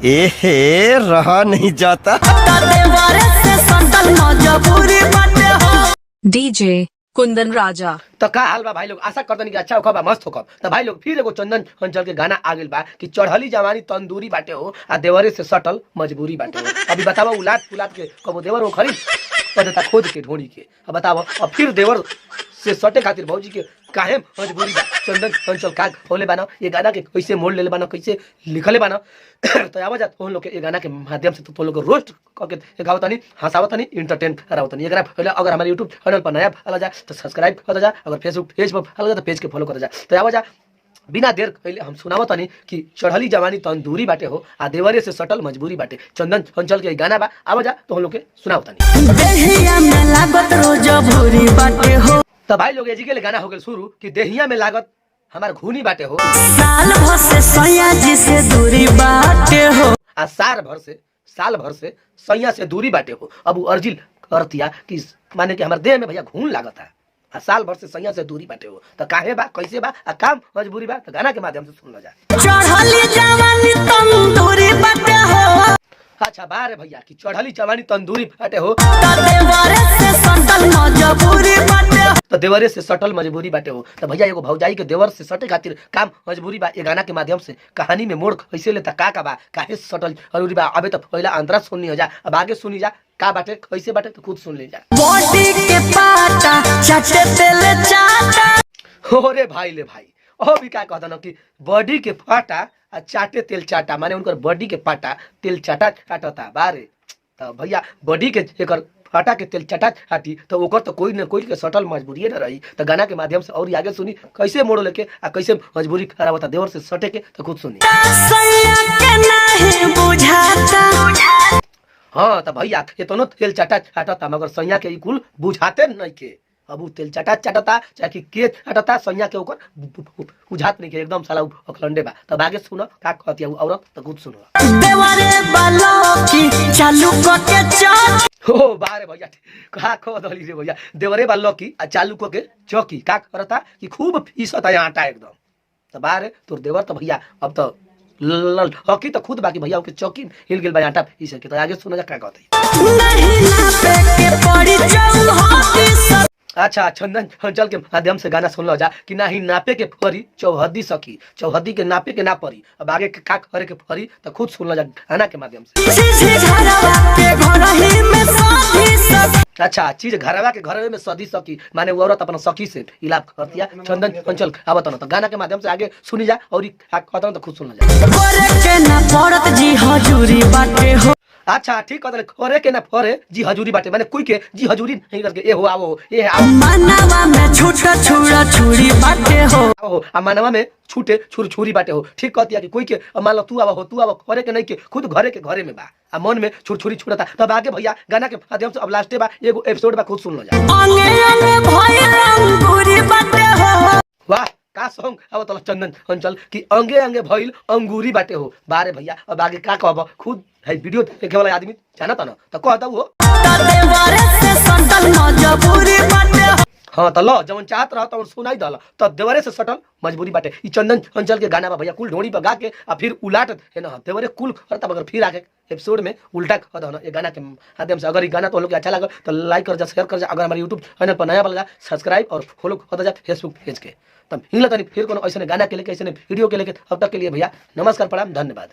एहे रहा नहीं जाता। डीजे कुंदन राजा। तो का हाल बा भाई लोग, आशा करतनी कि अच्छा होखा मस्त होखा। तो भाई लोग फिर एगो चंदन अंचल के गाना आ गेल बा कि चढ़ली जवानी तंदूरी बाटे हो आ देवरे से सटल मजबूरी बाटे हो। अभी बतावा उलाट पुलाट के कबो देवर वो खरीद पता खोद के ढोनी के। अब बतावा अब फिर देवर से सटे खातिर भौजी के काहे मजबूरी बा। चंदन अंचल का होले बाना ये गाना के कैसे मोड़ लेले बाना, कैसे लिखले बाना तो आवाज तुम लोग के ये गाना के माध्यम से तो लोग रोस्ट करके गावतनी हंसावतनी इंटरटेन करावतनी। एकरा पहले अगर हमारे यूट्यूब चैनल पर नया फैला जाए तो सब्सक्राइब कर जा, अगर फेसबुक पेज पर फैला जाए तो पेज के फॉलो कर जा। तो आवाज बिना देर पहले हम सुनावतनी कि चढ़ली जवानी तंदूरी बाटे हो आ देवरे से सटल मजबूरी बाटे। चंदन अंचल के गाना बा आवाज तो हम लोग के सुनावतनी। तो भाई लोग एजी के गाना हो गए शुरू कि देहिया में लागत हमार घूनी बाटे हो, साल भर से सैया जी से दूरी बाटे हो, आ साल भर से सैया से दूरी बाटे हो। अब अर्जिल करतिया कि माने कि हमार देह में भैया घून लागत है आ साल भर से सैया से दूरी बाटे हो। तो काहे बा कैसे बा आ काम मजबूरी बा तो गाना के माध्यम से सुन लो जा। चढ़ली जवानी तंदूरी बाटे हो, अच्छा बारे भैया कि चढ़ली जवानी तंदूरी बाटे हो देवरे से सटल मजबूरी बाटे हो, तो देवरे से सटल मजबूरी बाटे हो। तो भैया एगो भौजाई के देवर से सटे खातिर काम मजबूरी बा। ये गाना के माध्यम से कहानी में मोड़ कैसे लेता का बा काहे सटल जरूरी बा। अबे तो पहला अंतरा सुननी हो जा, अब आगे सुनी जा का बाटे कैसे बाटे तो खुद सुन ले जा। बॉडी के पाटा चाटे तेल चाटा, हो रे भाई ले भाई ओ भी का कहता ना कि बॉडी के फाटा आ चाटे तेल चाटा, माने उनकर बॉडी के पाटा तेल चाटा काटता बारे। तो भैया बॉडी के एकर फाटा के तेल चाटा चाटी तो ओकर तो कोई न कोई के सटल मजबूरी न रही। तो गाना के माध्यम से और आगे सुनी कैसे मोड़ लेके आ कैसे मजबूरी खराब होता देवर से सटे के तो खुद सुनी। सैया के नहीं बुझाता, हाँ तो भैया ये तो तेल चाटा चाटता मगर सैया के कुल बुझाते नहीं के। अब उ तेल चाटा चाटता चाहे कि के चाटता सैया के ओकर बुझात नहीं के, एकदम साला अखलंडे बा। तब आगे सुनो का कहती है औरत तो खुद सुनो। देवरे बालो की चालू करके चल, हो बारे भैया का कह दली रे भैया देवरे बा लकी आ चालू को के चौकी का करता कि खूब पीसता है आटा एकदम। तो बारे तोर देवर तो भैया अब तो हकी तो खुद बाकी भैया के चौकी हिल गेल बा आटा पीस के। तो आगे सुनो जा का कहते नहीं नापे के पड़ी चौहदी सब। अच्छा चंदन अंचल के माध्यम से गाना सुन लो जा कि ना ही नापे के फरी चौहदी सकी, चौहदी के नापे के ना परी। अब आगे के का करे के फरी तो खुद सुन लो जा गाना के माध्यम से। अच्छा चीज घरवा के घर में सदी सकी माने वो औरत अपना सखी से इलाप करतिया। चंदन अंचल आवत न तो गाना के माध्यम से आगे सुनी जा और कहता तो खुद सुन लो जा। अच्छा ठीक कहते खोरे के ना फोरे जी हजूरी बाटे, माने कोई के जी हजूरी नहीं करके ए हो आवो ए आओ मनवा में छूटा छुरा छुरी बाटे हो, आओ आ मनवा में छूटे छुर छुरी बाटे हो। ठीक कहती है कि कोई के मान लो तू आवा हो तू आवा खोरे के नहीं के खुद घरे के घरे में बा आ मन में छुर छुरी छुड़ता। तब आगे भैया गाना के माध्यम से अब लास्टे बा एगो एपिसोड बा खुद सुन लो जा। अंगे अंगे भइल अंगूरी बाटे हो, वाह का सॉन्ग अब तो चंदन अंचल कि अंगे अंगे भइल अंगूरी बाटे हो। बारे भैया अब आगे का कहब खुद है वीडियो देखे वाला आदमी जानता ना तो कहता वो देवरे से सटल मजबूरी बाटे हो। हाँ तो लो जवन चाहत रहा तो सुनाई दल तो देवरे से सटल मजबूरी बाटे। ई चंदन अंचल के गाना बा भैया कुल ढोड़ी पर गा के आ फिर उलाट है ना देवरे कुल करता मगर फिर आके एपिसोड में उल्टा कर दो ना ये गाना के माध्यम से। अगर ये गाना तो लोग अच्छा लगा तो लाइक कर जा शेयर कर जा, अगर हमारे यूट्यूब चैनल पर नया बन सब्सक्राइब और फॉलो कर जा फेसबुक पेज के। तब हिंगला तनी फिर कोनो ऐसे गाना के लेके ऐसे वीडियो के लेके अब तक के लिए भैया नमस्कार प्रणाम धन्यवाद।